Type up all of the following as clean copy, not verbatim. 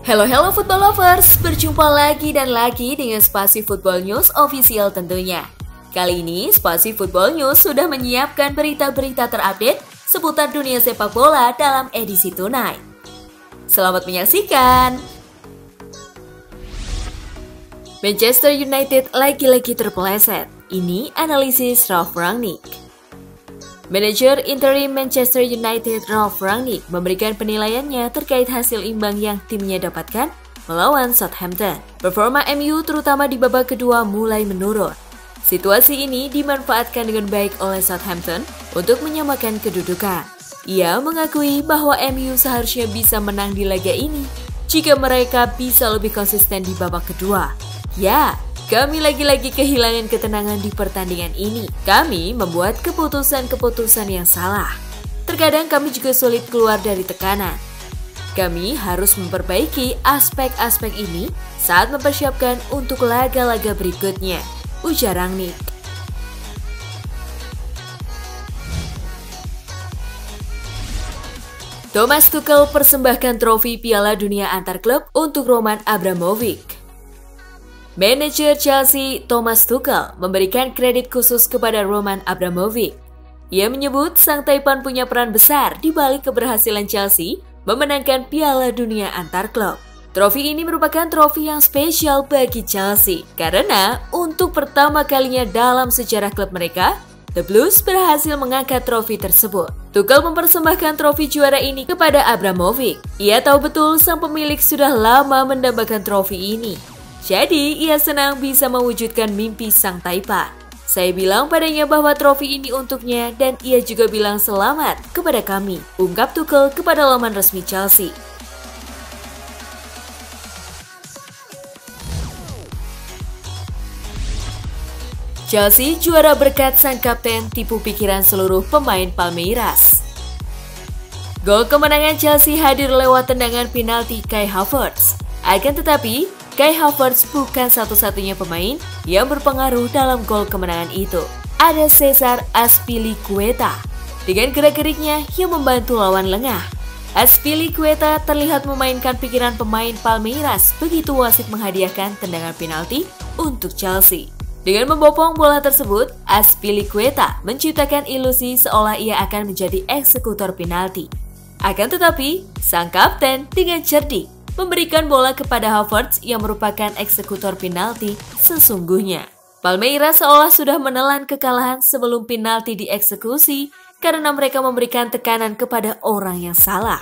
Halo football lovers, berjumpa lagi dan lagi dengan Spasi Football News Official tentunya. Kali ini Spasi Football News sudah menyiapkan berita-berita terupdate seputar dunia sepak bola dalam edisi Tonight. Selamat menyaksikan. Manchester United lagi-lagi terpeleset. Ini analisis Ralf Rangnick. Manajer interim Manchester United Ralf Rangnick memberikan penilaiannya terkait hasil imbang yang timnya dapatkan melawan Southampton. Performa MU terutama di babak kedua mulai menurun. Situasi ini dimanfaatkan dengan baik oleh Southampton untuk menyamakan kedudukan. Ia mengakui bahwa MU seharusnya bisa menang di laga ini jika mereka bisa lebih konsisten di babak kedua. Ya, kami lagi-lagi kehilangan ketenangan di pertandingan ini. Kami membuat keputusan-keputusan yang salah. Terkadang kami juga sulit keluar dari tekanan. Kami harus memperbaiki aspek-aspek ini saat mempersiapkan untuk laga-laga berikutnya, ujar Rangnick. Thomas Tuchel persembahkan trofi Piala Dunia antar klub untuk Roman Abramovich. Manajer Chelsea Thomas Tuchel memberikan kredit khusus kepada Roman Abramovich. Ia menyebut sang Taipan punya peran besar di balik keberhasilan Chelsea memenangkan Piala Dunia antar klub. Trofi ini merupakan trofi yang spesial bagi Chelsea karena untuk pertama kalinya dalam sejarah klub mereka, The Blues berhasil mengangkat trofi tersebut. Tuchel mempersembahkan trofi juara ini kepada Abramovich. Ia tahu betul sang pemilik sudah lama mendambakan trofi ini. Jadi, ia senang bisa mewujudkan mimpi sang Taipan. Saya bilang padanya bahwa trofi ini untuknya dan ia juga bilang selamat kepada kami, ungkap Tuchel kepada laman resmi Chelsea. Chelsea juara berkat sang kapten tipu pikiran seluruh pemain Palmeiras. Gol kemenangan Chelsea hadir lewat tendangan penalti Kai Havertz. Akan tetapi, Kai Havertz bukan satu-satunya pemain yang berpengaruh dalam gol kemenangan itu. Ada Cesar Azpilicueta dengan gerak-geriknya yang membantu lawan lengah. Azpilicueta terlihat memainkan pikiran pemain Palmeiras begitu wasit menghadiahkan tendangan penalti untuk Chelsea. Dengan membopong bola tersebut, Azpilicueta menciptakan ilusi seolah ia akan menjadi eksekutor penalti. Akan tetapi, sang kapten dengan cerdik memberikan bola kepada Havertz yang merupakan eksekutor penalti sesungguhnya. Palmeiras seolah sudah menelan kekalahan sebelum penalti dieksekusi karena mereka memberikan tekanan kepada orang yang salah.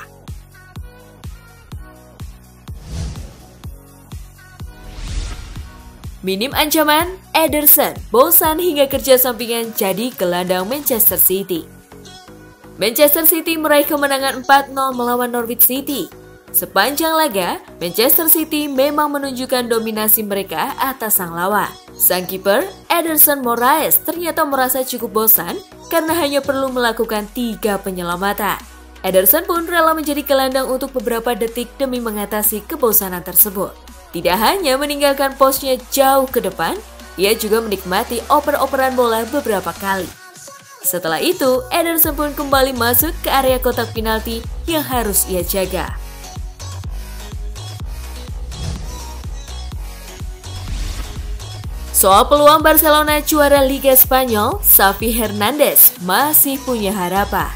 Minim ancaman, Ederson bosan hingga kerja sampingan jadi gelandang Manchester City. Manchester City meraih kemenangan 4-0 melawan Norwich City. Sepanjang laga, Manchester City memang menunjukkan dominasi mereka atas sang lawan. Sang kiper, Ederson Moraes, ternyata merasa cukup bosan karena hanya perlu melakukan 3 penyelamatan. Ederson pun rela menjadi gelandang untuk beberapa detik demi mengatasi kebosanan tersebut. Tidak hanya meninggalkan posnya jauh ke depan, ia juga menikmati oper-operan bola beberapa kali. Setelah itu, Ederson pun kembali masuk ke area kotak penalti yang harus ia jaga. Soal peluang Barcelona juara Liga Spanyol, Xavi Hernandez masih punya harapan.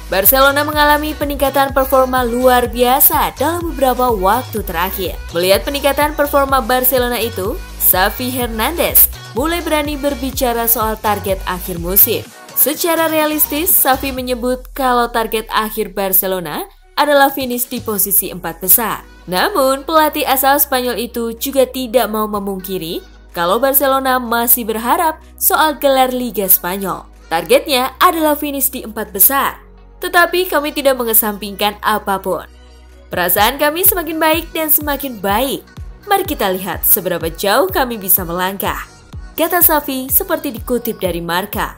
Barcelona mengalami peningkatan performa luar biasa dalam beberapa waktu terakhir. Melihat peningkatan performa Barcelona itu, Xavi Hernandez mulai berani berbicara soal target akhir musim. Secara realistis, Xavi menyebut kalau target akhir Barcelona adalah finish di posisi 4 besar. Namun, pelatih asal Spanyol itu juga tidak mau memungkiri kalau Barcelona masih berharap soal gelar Liga Spanyol. Targetnya adalah finish di 4 besar. Tetapi kami tidak mengesampingkan apapun. Perasaan kami semakin baik dan semakin baik. Mari kita lihat seberapa jauh kami bisa melangkah, kata Xavi seperti dikutip dari Marca.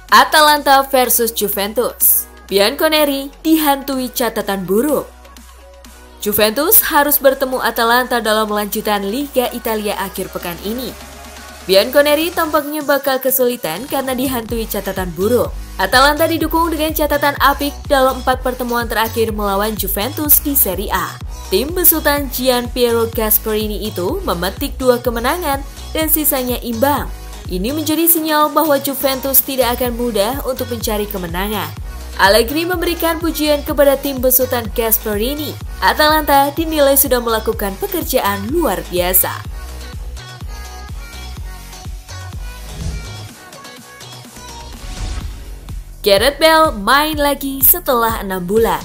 Atalanta versus Juventus. Bianconeri dihantui catatan buruk. Juventus harus bertemu Atalanta dalam lanjutan Liga Italia akhir pekan ini. Bianconeri tampaknya bakal kesulitan karena dihantui catatan buruk. Atalanta didukung dengan catatan apik dalam 4 pertemuan terakhir melawan Juventus di Serie A. Tim besutan Gianpiero Gasperini itu memetik 2 kemenangan dan sisanya imbang. Ini menjadi sinyal bahwa Juventus tidak akan mudah untuk mencari kemenangan. Allegri memberikan pujian kepada tim besutan Gasperini. Atalanta dinilai sudah melakukan pekerjaan luar biasa. Gareth Bale main lagi setelah 6 bulan.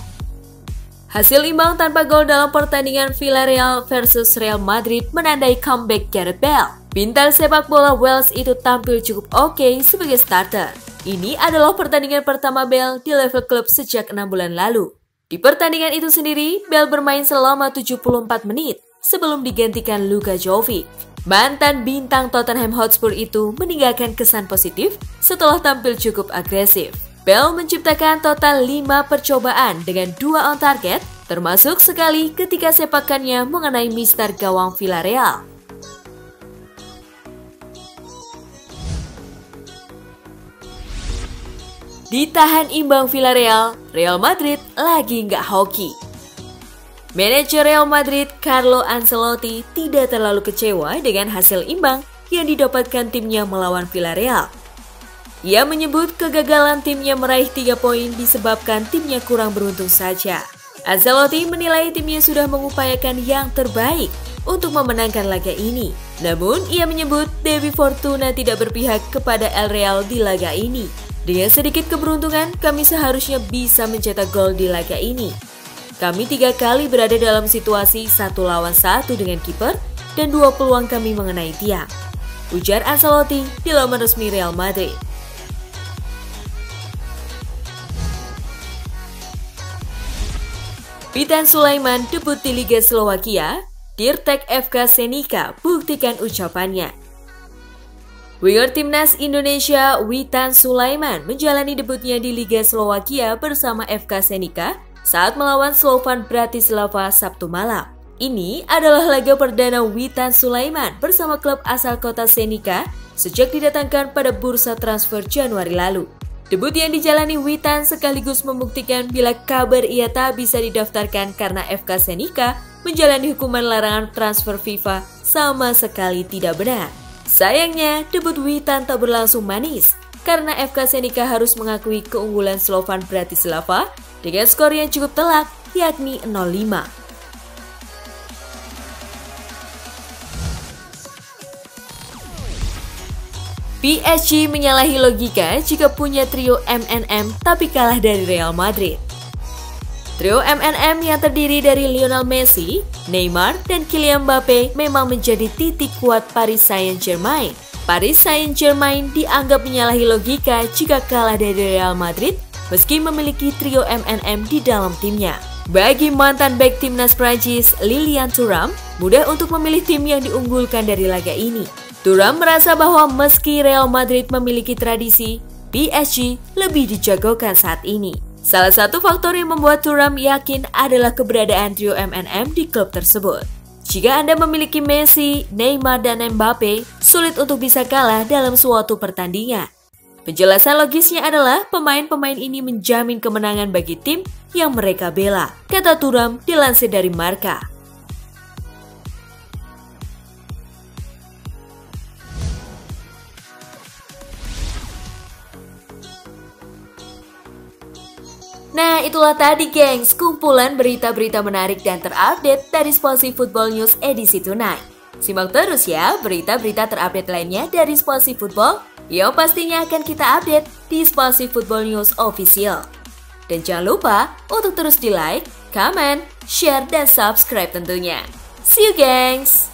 Hasil imbang tanpa gol dalam pertandingan Villarreal versus Real Madrid menandai comeback Gareth Bale. Bintang sepak bola Wales itu tampil cukup oke sebagai starter. Ini adalah pertandingan pertama Bale di level klub sejak 6 bulan lalu. Di pertandingan itu sendiri, Bale bermain selama 74 menit sebelum digantikan Luka Jovic. Mantan bintang Tottenham Hotspur itu meninggalkan kesan positif setelah tampil cukup agresif. Bale menciptakan total 5 percobaan dengan 2 on target, termasuk sekali ketika sepakannya mengenai mister gawang Villarreal. Ditahan imbang Villarreal, Real Madrid lagi nggak hoki. Manajer Real Madrid Carlo Ancelotti tidak terlalu kecewa dengan hasil imbang yang didapatkan timnya melawan Villarreal. Ia menyebut kegagalan timnya meraih 3 poin disebabkan timnya kurang beruntung saja. Ancelotti menilai timnya sudah mengupayakan yang terbaik untuk memenangkan laga ini. Namun, ia menyebut Dewi Fortuna tidak berpihak kepada El Real di laga ini. Dengan sedikit keberuntungan, kami seharusnya bisa mencetak gol di laga ini. Kami 3 kali berada dalam situasi 1 lawan 1 dengan kiper dan 2 peluang kami mengenai tiang, ujar Ancelotti di laman resmi Real Madrid. Witan Sulaiman debut di Liga Slovakia, Tirtek FK Senica buktikan ucapannya. Winger Timnas Indonesia Witan Sulaiman menjalani debutnya di Liga Slovakia bersama FK Senica saat melawan Slovan Bratislava Sabtu malam. Ini adalah laga perdana Witan Sulaiman bersama klub asal kota Senica sejak didatangkan pada bursa transfer Januari lalu. Debut yang dijalani Witan sekaligus membuktikan bila kabar ia tak bisa didaftarkan karena FK Senica menjalani hukuman larangan transfer FIFA sama sekali tidak benar. Sayangnya, debut Witan tak berlangsung manis karena FK Senica harus mengakui keunggulan Slovan Bratislava dengan skor yang cukup telak, yakni 0-5. PSG menyalahi logika jika punya trio MNM tapi kalah dari Real Madrid. Trio MNM yang terdiri dari Lionel Messi, Neymar, dan Kylian Mbappe memang menjadi titik kuat Paris Saint-Germain. Paris Saint-Germain dianggap menyalahi logika jika kalah dari Real Madrid meski memiliki trio MNM di dalam timnya. Bagi mantan bek timnas Prancis Lilian Thuram, mudah untuk memilih tim yang diunggulkan dari laga ini. Thuram merasa bahwa meski Real Madrid memiliki tradisi, PSG lebih dijagokan saat ini. Salah satu faktor yang membuat Thuram yakin adalah keberadaan trio MNM di klub tersebut. Jika Anda memiliki Messi, Neymar, dan Mbappe, sulit untuk bisa kalah dalam suatu pertandingan. Penjelasan logisnya adalah pemain-pemain ini menjamin kemenangan bagi tim yang mereka bela, kata Thuram dilansir dari Marca. Nah, itulah tadi gengs, kumpulan berita-berita menarik dan terupdate dari Spasi Football News edisi Tonight. Simak terus ya berita-berita terupdate lainnya dari Spasi Football yang pastinya akan kita update di Spasi Football News Official. Dan jangan lupa untuk terus di like, comment, share, dan subscribe tentunya. See you gengs!